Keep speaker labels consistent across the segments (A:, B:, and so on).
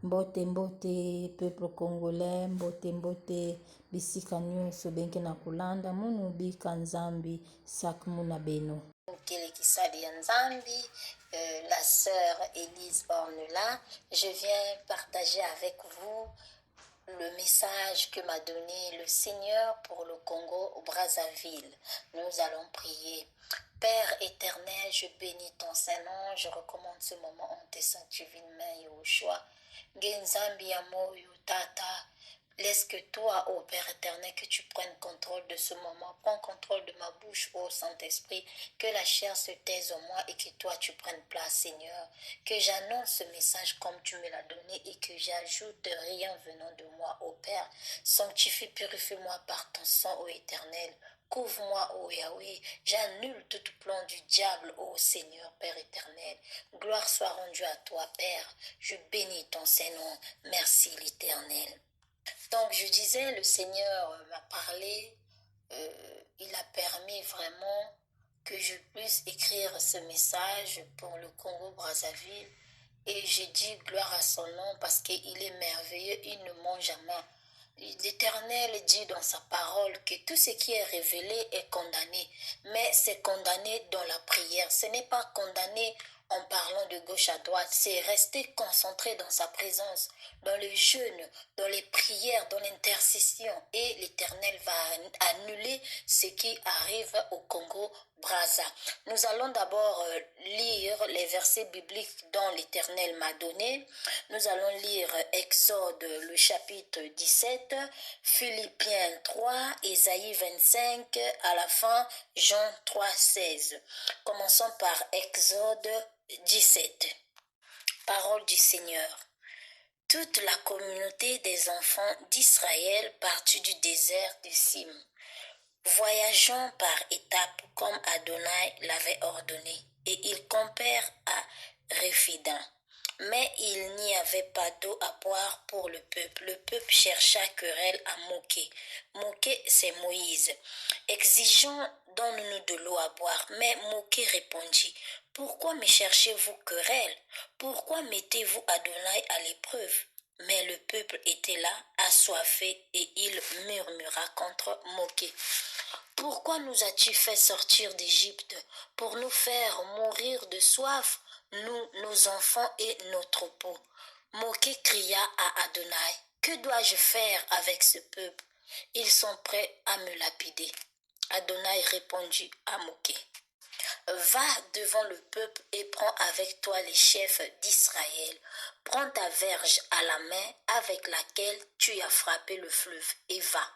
A: Mbote mbote peuple congolais, mbote mbote bisika nyonso benke na kulanda munu bika nzambi sak muna beno. Kisali ya Nzambi, la sœur Élise Ornella, je viens partager avec vous le message que m'a donné le Seigneur pour le Congo Brazzaville. Nous allons prier. Père éternel, je bénis ton Saint-Nom, je recommande ce moment en tes saintes divines mains, Yahushua. Genzambi Amoyo Tata, laisse que toi, ô Père éternel, que tu prennes contrôle de ce moment. Prends contrôle de ma bouche, ô Saint-Esprit, que la chair se taise en moi et que toi, tu prennes place, Seigneur. Que j'annonce ce message comme tu me l'as donné et que j'ajoute rien venant de moi, ô Père. Sanctifie, purifie-moi par ton sang, ô Éternel. Couvre-moi, ô Yahweh, j'annule tout plan du diable, ô Seigneur, Père éternel. Gloire soit rendue à toi, Père. Je bénis ton Saint-Nom. Merci, l'Éternel. Donc, je disais, le Seigneur m'a parlé, il a permis vraiment que je puisse écrire ce message pour le Congo-Brazzaville. Et j'ai dit gloire à son nom parce qu'il est merveilleux, il ne ment jamais. L'Éternel dit dans sa parole que tout ce qui est révélé est condamné, mais c'est condamné dans la prière. Ce n'est pas condamné en parlant de gauche à droite, c'est rester concentré dans sa présence, dans le jeûne, dans les prières, dans l'intercession. Et l'Éternel va annuler ce qui arrive au Congo-Brazza. Nous allons d'abord lire les versets bibliques dont l'Éternel m'a donné. Nous allons lire Exode, le chapitre 17, Philippiens 3, Ésaïe 25, à la fin Jean 3, 16. Commençons par Exode 17. Parole du Seigneur. Toute la communauté des enfants d'Israël partit du désert de Sim, voyageant par étapes comme Adonai l'avait ordonné, et ils campèrent à Rephidim. Mais il n'y avait pas d'eau à boire pour le peuple. Le peuple chercha querelle à Moké. Moké, c'est Moïse. Exigeons, donne-nous de l'eau à boire. Mais Moké répondit, pourquoi me cherchez-vous querelle? Pourquoi mettez-vous Adonai à l'épreuve? Mais le peuple était là, assoiffé, et il murmura contre Moké. Pourquoi nous as-tu fait sortir d'Égypte pour nous faire mourir de soif, nous, nos enfants et nos troupeaux? Moké cria à Adonai, que dois-je faire avec ce peuple? Ils sont prêts à me lapider. Adonai répondit à Moké, va devant le peuple et prends avec toi les chefs d'Israël. Prends ta verge à la main avec laquelle tu as frappé le fleuve et va.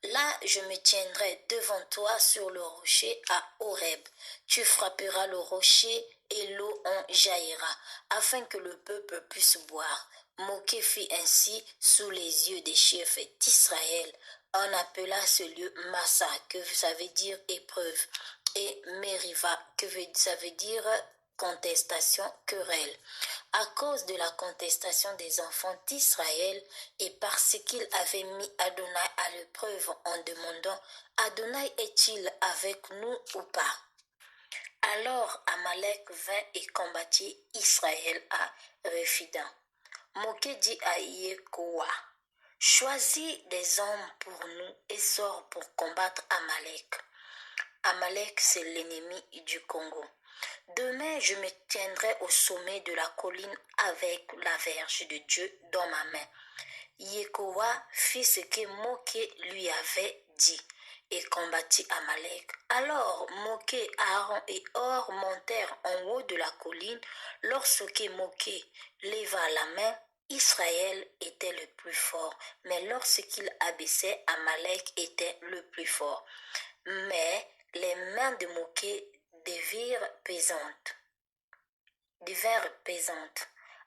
A: Là, je me tiendrai devant toi sur le rocher à Horeb. Tu frapperas le rocher et l'eau en jaillira, afin que le peuple puisse boire. Moké fit ainsi sous les yeux des chefs d'Israël. On appela ce lieu Massa, que ça veut dire épreuve, et Meriva, que ça veut dire contestation, querelle. À cause de la contestation des enfants d'Israël et parce qu'il avait mis Adonai à l'épreuve en demandant, Adonai est-il avec nous ou pas? Alors Amalek vint et combattit Israël à Rephidim. Moké dit à Yekoa, choisis des hommes pour nous et sors pour combattre Amalek. Amalek, c'est l'ennemi du Congo. Demain, je me tiendrai au sommet de la colline avec la verge de Dieu dans ma main. Yekoa fit ce que Moké lui avait dit et combattit Amalek. Alors Moké, Aaron et Hor montèrent en haut de la colline. Lorsque Moké leva la main, Israël était le plus fort, mais lorsqu'il abaissait, Amalek était le plus fort. Mais les mains de Moké devinrent pesantes.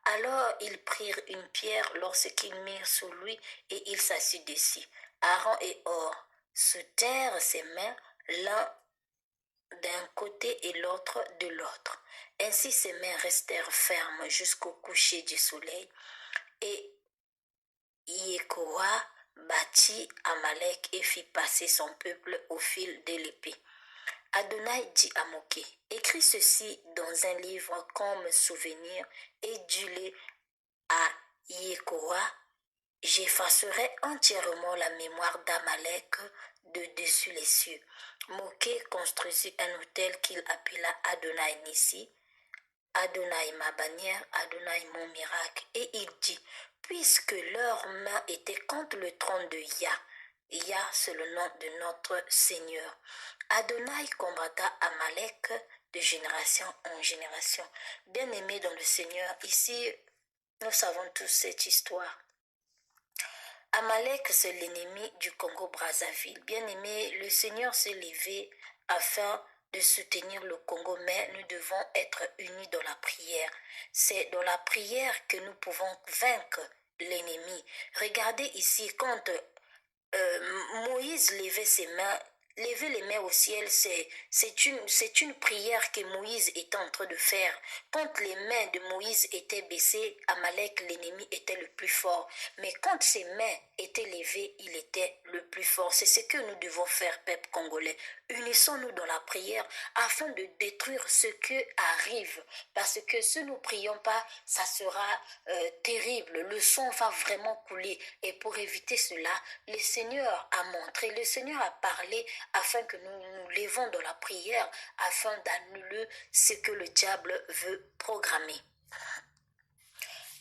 A: Alors ils prirent une pierre lorsqu'ils mirent sur lui et il s'assit dessus. Aaron et Hor soutinrent ses mains l'un d'un côté et l'autre de l'autre. Ainsi ses mains restèrent fermes jusqu'au coucher du soleil. Et Yekoa battit Amalek et fit passer son peuple au fil de l'épée. Adonai dit à Moké, écris ceci dans un livre comme souvenir et dis-le à Yekoa, j'effacerai entièrement la mémoire d'Amalek de dessus les cieux. Moké construisit un autel qu'il appela Adonai Nissi, Adonai ma bannière, Adonai mon miracle. Et il dit, puisque leurs mains étaient contre le trône de Yah, Yah c'est le nom de notre Seigneur. Adonai combatta Amalek de génération en génération. Bien-aimés dans le Seigneur, ici, nous savons tous cette histoire. Amalek, c'est l'ennemi du Congo-Brazzaville. Bien-aimé, le Seigneur s'est levé afin de soutenir le Congo, mais nous devons être unis dans la prière. C'est dans la prière que nous pouvons vaincre l'ennemi. Regardez ici, quand Moïse levait ses mains, lever les mains au ciel, c'est une prière que Moïse était en train de faire. Quand les mains de Moïse étaient baissées, Amalek, l'ennemi, était le plus fort. Mais quand ses mains étaient levées, il était le plus fort. C'est ce que nous devons faire, peuple congolais. Unissons-nous dans la prière afin de détruire ce qui arrive. Parce que si nous ne prions pas, ça sera terrible. Le sang va vraiment couler. Et pour éviter cela, le Seigneur a montré, le Seigneur a parlé afin que nous nous levons dans la prière, afin d'annuler ce que le diable veut programmer.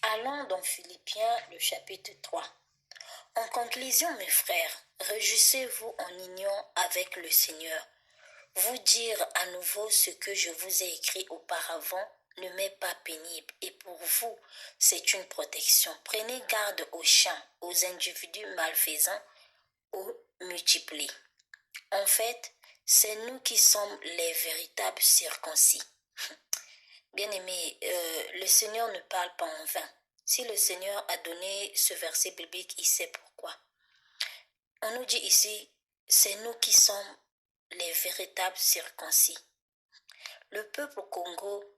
A: Allons dans Philippiens, le chapitre 3. En conclusion, mes frères, réjouissez-vous en union avec le Seigneur. Vous dire à nouveau ce que je vous ai écrit auparavant ne m'est pas pénible et pour vous, c'est une protection. Prenez garde aux chiens, aux individus malfaisants, aux multiplient. En fait, c'est nous qui sommes les véritables circoncis. Bien-aimés, le Seigneur ne parle pas en vain. Si le Seigneur a donné ce verset biblique, il sait pourquoi. On nous dit ici, c'est nous qui sommes les véritables circoncis. Le peuple Congo,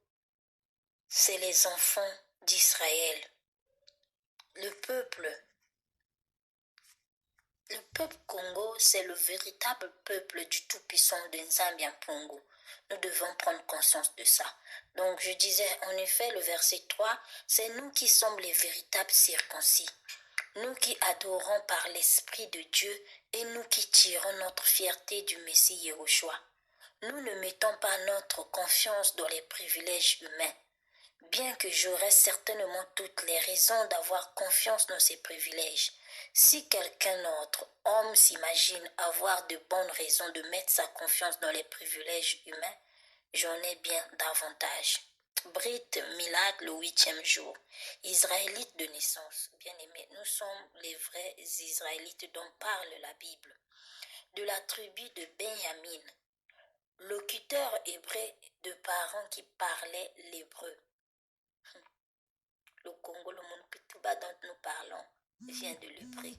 A: c'est les enfants d'Israël. Le peuple Congo, c'est le véritable peuple du Tout-Puissant de Nzambi Pongo. Nous devons prendre conscience de ça. Donc je disais, en effet, le verset 3, c'est nous qui sommes les véritables circoncis. Nous qui adorons par l'Esprit de Dieu et nous qui tirons notre fierté du Messie Yahushua. Nous ne mettons pas notre confiance dans les privilèges humains. Bien que j'aurais certainement toutes les raisons d'avoir confiance dans ces privilèges, si quelqu'un d'autre, homme, s'imagine avoir de bonnes raisons de mettre sa confiance dans les privilèges humains, j'en ai bien davantage. Brit Milad, le 8e jour. Israélites de naissance. Bien-aimés, nous sommes les vrais Israélites dont parle la Bible. De la tribu de Benjamin, locuteur hébreu de parents qui parlaient l'hébreu. Le Congo, le monde Pituba dont nous parlons, vient de l'hébreu.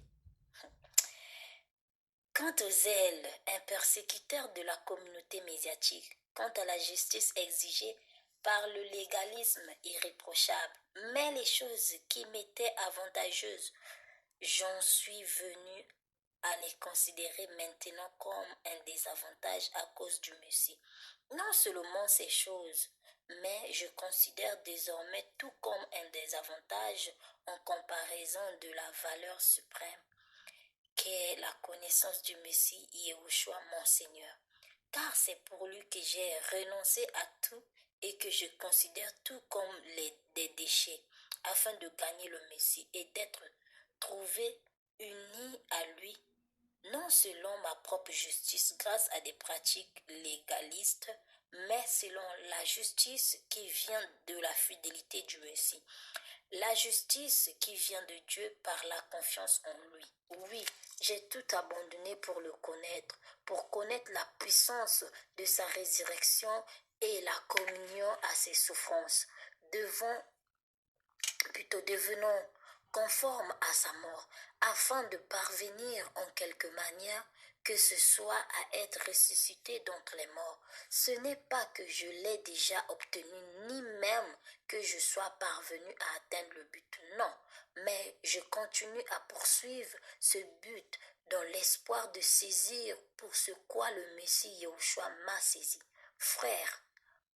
A: Quant aux zèles, un persécuteur de la communauté médiatique, quant à la justice exigée par le légalisme irréprochable, mais les choses qui m'étaient avantageuses, j'en suis venu à les considérer maintenant comme un désavantage à cause du Messie. Non seulement ces choses, mais je considère désormais tout comme un désavantage en comparaison de la valeur suprême qu'est la connaissance du Messie Yahushua mon Seigneur. Car c'est pour lui que j'ai renoncé à tout et que je considère tout comme des déchets, afin de gagner le Messie et d'être trouvé uni à lui, non selon ma propre justice grâce à des pratiques légalistes, mais selon la justice qui vient de la fidélité du Messie. La justice qui vient de Dieu par la confiance en lui. Oui, j'ai tout abandonné pour le connaître, pour connaître la puissance de sa résurrection et la communion à ses souffrances. Devenons conformes à sa mort, afin de parvenir en quelque manière que ce soit à être ressuscité d'entre les morts. Ce n'est pas que je l'ai déjà obtenu, ni même que je sois parvenu à atteindre le but, non, mais je continue à poursuivre ce but dans l'espoir de saisir pour ce quoi le Messie Yahushua m'a saisi. Frères,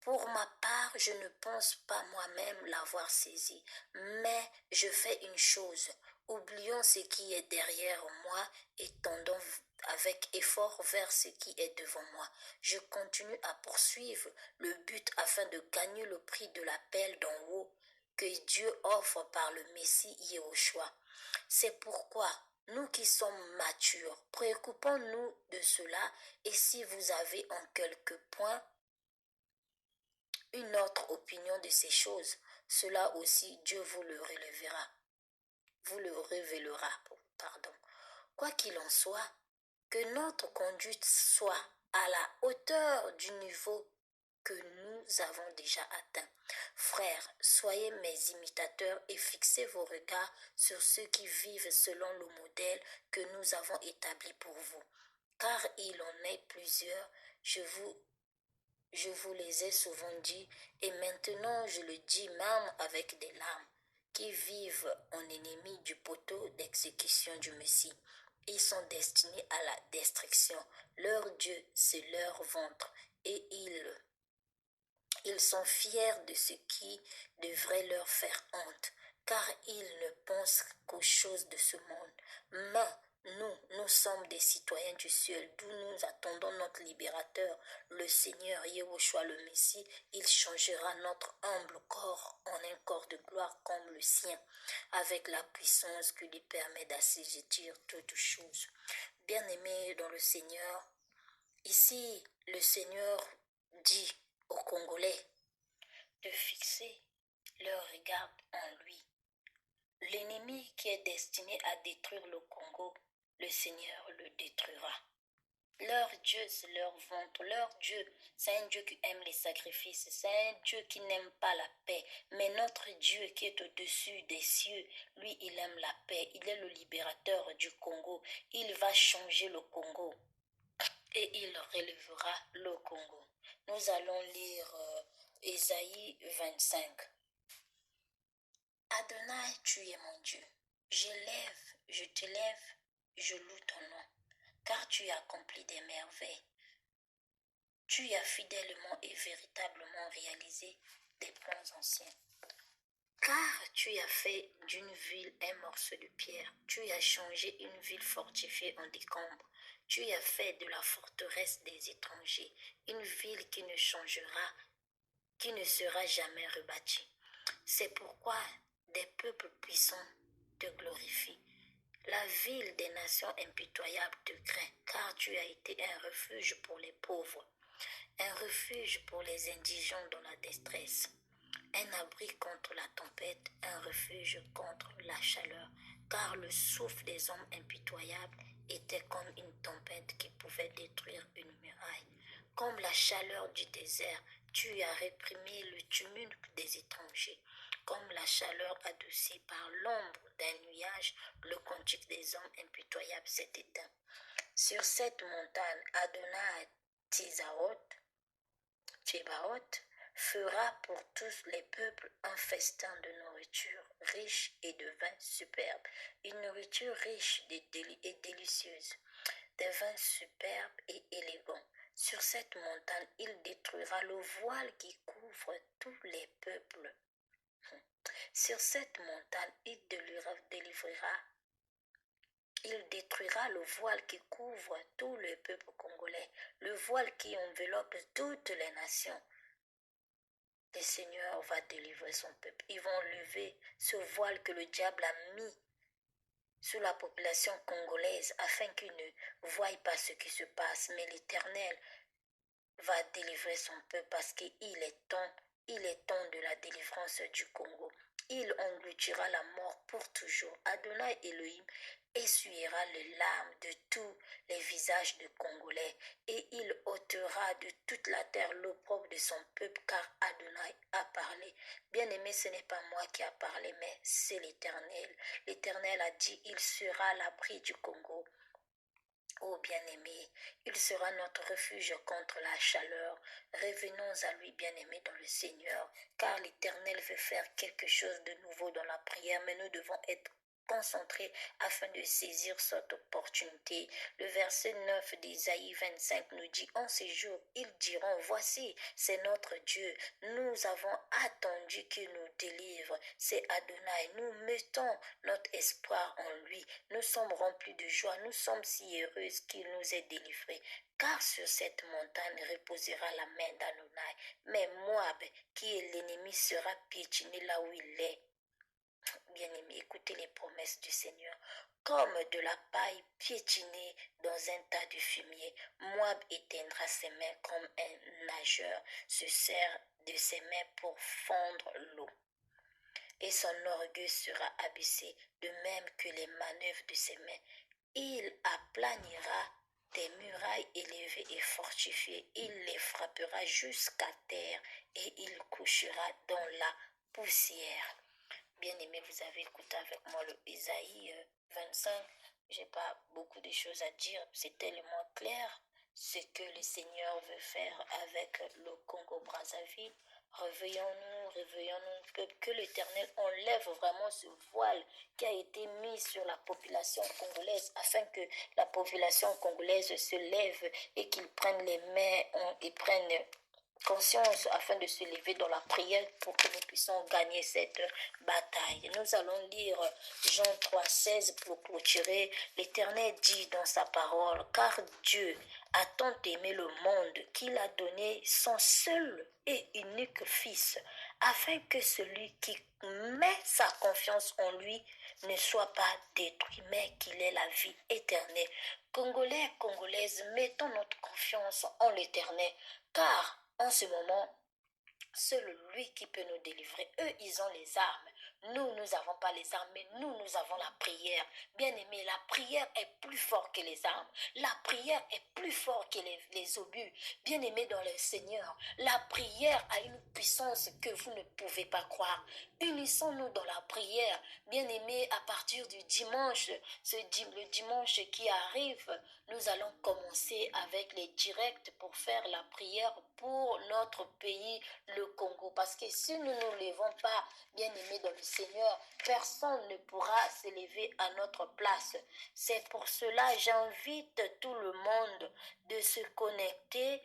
A: Pour ma part, je ne pense pas moi-même l'avoir saisi, mais je fais une chose. Oublions ce qui est derrière moi et tendons avec effort vers ce qui est devant moi. Je continue à poursuivre le but afin de gagner le prix de l'appel d'en haut que Dieu offre par le Messie Yahushua. C'est pourquoi nous qui sommes matures, préoccupons-nous de cela, et si vous avez en quelque point une autre opinion de ces choses, cela aussi Dieu vous le révélera. Quoi qu'il en soit, que notre conduite soit à la hauteur du niveau que nous avons déjà atteint. Frères, soyez mes imitateurs et fixez vos regards sur ceux qui vivent selon le modèle que nous avons établi pour vous. Car il en est plusieurs, je vous les ai souvent dit, et maintenant je le dis même avec des larmes, qui vivent en ennemis du poteau d'exécution du Messie. Ils sont destinés à la destruction. Leur Dieu, c'est leur ventre, et ils sont fiers de ce qui devrait leur faire honte, car ils ne pensent qu'aux choses de ce monde. Mais nous sommes des citoyens du ciel, d'où nous attendons notre libérateur, le Seigneur Yahushua le Messie. Il changera notre humble corps en un corps de gloire comme le sien, avec la puissance qui lui permet d'assujettir toutes choses. Bien-aimés dans le Seigneur, ici le Seigneur dit aux Congolais de fixer leur regard en lui. L'ennemi qui est destiné à détruire le Congo, le Seigneur le détruira. Leur Dieu, c'est leur ventre. Leur Dieu, c'est un Dieu qui aime les sacrifices. C'est un Dieu qui n'aime pas la paix. Mais notre Dieu qui est au-dessus des cieux, lui, il aime la paix. Il est le libérateur du Congo. Il va changer le Congo et il relèvera le Congo. Nous allons lire Ésaïe 25. Adonai, tu es mon Dieu. Je t'élève, je loue ton nom, car tu as accompli des merveilles. Tu as fidèlement et véritablement réalisé des plans anciens. Car tu as fait d'une ville un morceau de pierre. Tu as changé une ville fortifiée en décombre. Tu as fait de la forteresse des étrangers une ville qui ne changera, qui ne sera jamais rebâtie. C'est pourquoi des peuples puissants te glorifient. La ville des nations impitoyables te craint, car tu as été un refuge pour les pauvres, un refuge pour les indigents dans la détresse, un abri contre la tempête, un refuge contre la chaleur, car le souffle des hommes impitoyables était comme une tempête qui pouvait détruire une muraille. Comme la chaleur du désert, tu as réprimé le tumulte des étrangers. Comme la chaleur adoucie par l'ombre d'un nuage, le cantique des hommes impitoyables s'est éteint. Sur cette montagne, Adonai Tsebaoth fera pour tous les peuples un festin de nourriture riche et de vins superbes, une nourriture riche et délicieuse, des vins superbes et élégants. Sur cette montagne, il détruira le voile qui couvre tous les peuples. Sur cette montagne, il détruira le voile qui couvre tout le peuple congolais, le voile qui enveloppe toutes les nations. Le Seigneur va délivrer son peuple. Ils vont lever ce voile que le diable a mis sur la population congolaise afin qu'ils ne voient pas ce qui se passe. Mais l'Éternel va délivrer son peuple parce qu'il est temps de la délivrance du Congo. Il engloutira la mort pour toujours. Adonai Elohim essuiera les larmes de tous les visages de Congolais et il ôtera de toute la terre l'opprobre de son peuple car Adonai a parlé. Bien-aimé, ce n'est pas moi qui a parlé, mais c'est l'Éternel. L'Éternel a dit, il sera l'abri du Congo. Ô bien-aimé, il sera notre refuge contre la chaleur. Revenons à lui, bien-aimé, dans le Seigneur, car l'Éternel veut faire quelque chose de nouveau dans la prière, mais nous devons être concentrés afin de saisir cette opportunité. Le verset 9 d'Ésaïe 25 nous dit, en ces jours, ils diront, voici, c'est notre Dieu. Nous avons attendu qu'il nous délivre. C'est Adonai. Nous mettons notre espoir en lui. Nous sommes remplis de joie. Nous sommes si heureux qu'il nous ait délivrés. Car sur cette montagne reposera la main d'Adonai. Mais Moab, qui est l'ennemi, sera piétiné là où il est. Bien-aimés, écoutez les promesses du Seigneur. Comme de la paille piétinée dans un tas de fumier, Moab éteindra ses mains comme un nageur se sert de ses mains pour fondre l'eau. Et son orgueil sera abaissé, de même que les manœuvres de ses mains. Il aplanira des murailles élevées et fortifiées. Il les frappera jusqu'à terre et il couchera dans la poussière. Bien-aimé, vous avez écouté avec moi le Ésaïe 25. Je n'ai pas beaucoup de choses à dire. C'est tellement clair ce que le Seigneur veut faire avec le Congo-Brazzaville. Réveillons-nous, que l'Éternel enlève vraiment ce voile qui a été mis sur la population congolaise afin que la population congolaise se lève et qu'ils prennent les mains et prennent conscience afin de se lever dans la prière pour que nous puissions gagner cette bataille. Nous allons lire Jean 3,16 pour clôturer. L'Éternel dit dans sa parole, car Dieu a tant aimé le monde qu'il a donné son seul et unique Fils, afin que celui qui met sa confiance en lui ne soit pas détruit, mais qu'il ait la vie éternelle. Congolais, Congolaises, mettons notre confiance en l'Éternel, car en ce moment, seul lui qui peut nous délivrer. Eux, ils ont les armes. Nous, nous n'avons pas les armes, mais nous avons la prière. Bien-aimé, la prière est plus forte que les armes. La prière est plus forte que les obus. Bien-aimé dans le Seigneur, la prière a une puissance que vous ne pouvez pas croire. Unissons-nous dans la prière. Bien-aimé, à partir du dimanche, le dimanche qui arrive, nous allons commencer avec les directs pour faire la prière pour notre pays, le Congo. Parce que si nous ne nous levons pas, bien-aimés dans le Seigneur, personne ne pourra se lever à notre place. C'est pour cela j'invite tout le monde de se connecter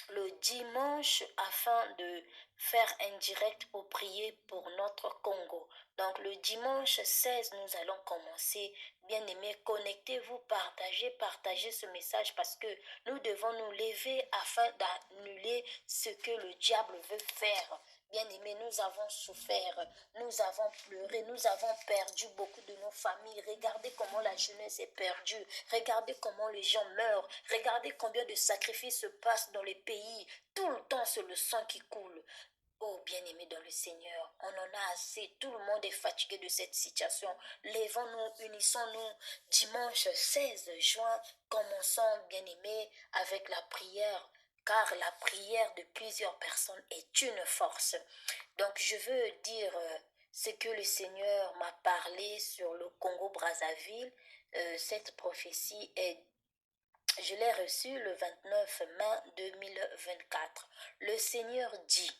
A: le dimanche afin de faire un direct pour prier pour notre Congo. Donc le dimanche 16, nous allons commencer. Bien-aimés, connectez-vous, partagez ce message parce que nous devons nous lever afin d'annuler ce que le diable veut faire. Bien-aimés, nous avons souffert, nous avons pleuré, nous avons perdu beaucoup de nos familles. Regardez comment la jeunesse est perdue. Regardez comment les gens meurent. Regardez combien de sacrifices se passent dans les pays. Tout le temps, c'est le sang qui coule. Oh, bien-aimés dans le Seigneur, on en a assez. Tout le monde est fatigué de cette situation. Lèvons-nous, unissons-nous. Dimanche 16 juin, commençons, bien-aimés, avec la prière. Car la prière de plusieurs personnes est une force. Donc, je veux dire ce que le Seigneur m'a parlé sur le Congo-Brazzaville. Cette prophétie je l'ai reçue le 29 mai 2024. Le Seigneur dit,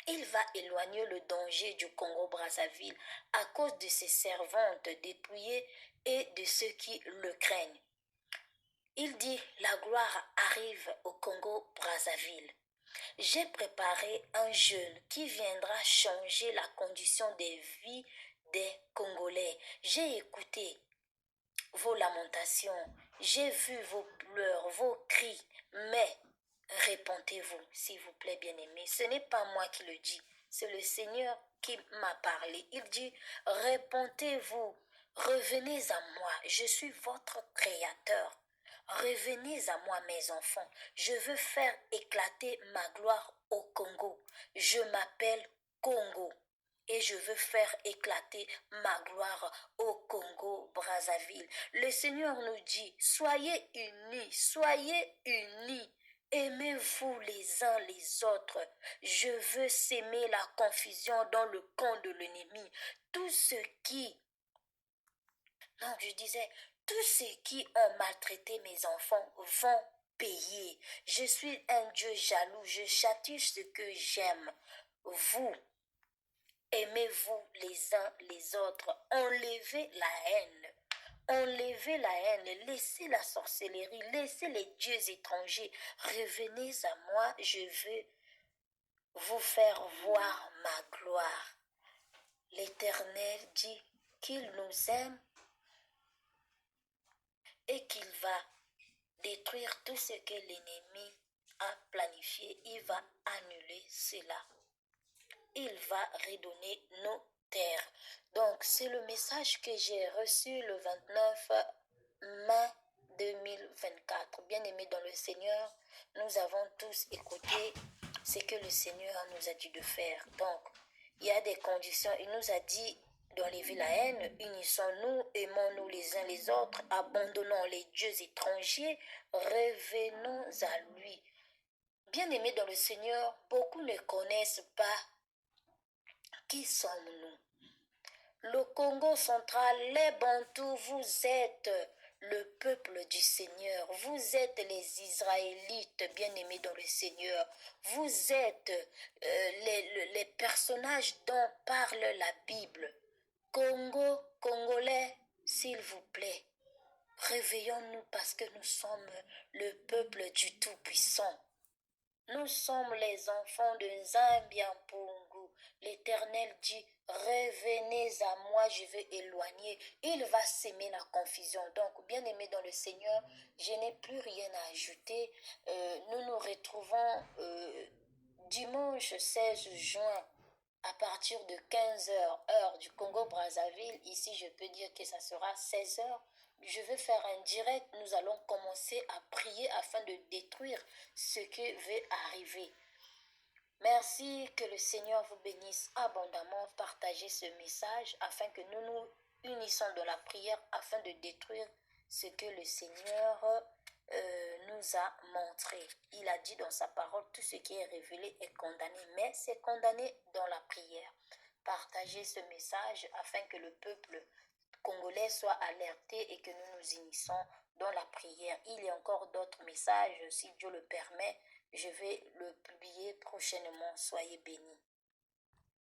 A: il va éloigner le danger du Congo-Brazzaville à cause de ses servantes dépouillées et de ceux qui le craignent. Il dit, la gloire arrive au Congo-Brazzaville. J'ai préparé un jeûne qui viendra changer la condition des vies des Congolais. J'ai écouté vos lamentations, j'ai vu vos pleurs, vos cris, mais répentez-vous, s'il vous plaît, bien-aimés. Ce n'est pas moi qui le dis, c'est le Seigneur qui m'a parlé. Il dit, répentez-vous, revenez à moi, je suis votre Créateur. Revenez à moi, mes enfants. Je veux faire éclater ma gloire au Congo. Je m'appelle Congo et je veux faire éclater ma gloire au Congo-Brazzaville. Le Seigneur nous dit, soyez unis, soyez unis. Aimez-vous les uns les autres. Je veux s'aimer la confusion dans le camp de l'ennemi. Tout ce qui... Non, je disais, tous ceux qui ont maltraité mes enfants vont payer. Je suis un Dieu jaloux, je châtie ce que j'aime. Vous, Aimez-vous les uns les autres. Enlevez la haine. Enlevez la haine. Laissez la sorcellerie. Laissez les dieux étrangers. Revenez à moi. Je veux vous faire voir ma gloire. L'Éternel dit qu'il nous aime et qu'il va détruire tout ce que l'ennemi a planifié. Il va annuler cela. Il va redonner nos terres. Donc, c'est le message que j'ai reçu le 29 mai 2024. Bien-aimés dans le Seigneur, nous avons tous écouté ce que le Seigneur nous a dit de faire. Donc, il y a des conditions. Il nous a dit d'enlever la haine, unissons-nous, aimons-nous les uns les autres, abandonnons les dieux étrangers, revenons à lui. Bien-aimés dans le Seigneur, beaucoup ne connaissent pas qui sommes-nous. Le Congo central, les Bantous, vous êtes le peuple du Seigneur. Vous êtes les Israélites bien-aimés dans le Seigneur. Vous êtes les personnages dont parle la Bible. Congo, Congolais, s'il vous plaît, réveillons-nous parce que nous sommes le peuple du Tout-Puissant. Nous sommes les enfants de Nzambi-Mpungu. L'Éternel dit, revenez à moi, je vais éloigner. Il va s'aimer la confusion. Donc, bien-aimés dans le Seigneur, je n'ai plus rien à ajouter. Nous nous retrouvons dimanche 16 juin à partir de 15 heures, heure du Congo-Brazzaville. Ici, je peux dire que ça sera 16 heures. Je vais faire un direct. Nous allons commencer à prier afin de détruire ce qui veut arriver. Merci, que le Seigneur vous bénisse abondamment. Partagez ce message afin que nous nous unissions dans la prière afin de détruire ce que le Seigneur nous a montré. Il a dit dans sa parole, tout ce qui est révélé est condamné, mais c'est condamné dans la prière. Partagez ce message afin que le peuple congolais soit alerté et que nous nous unissons dans la prière. Il y a encore d'autres messages, si Dieu le permet, je vais le publier prochainement. Soyez bénis.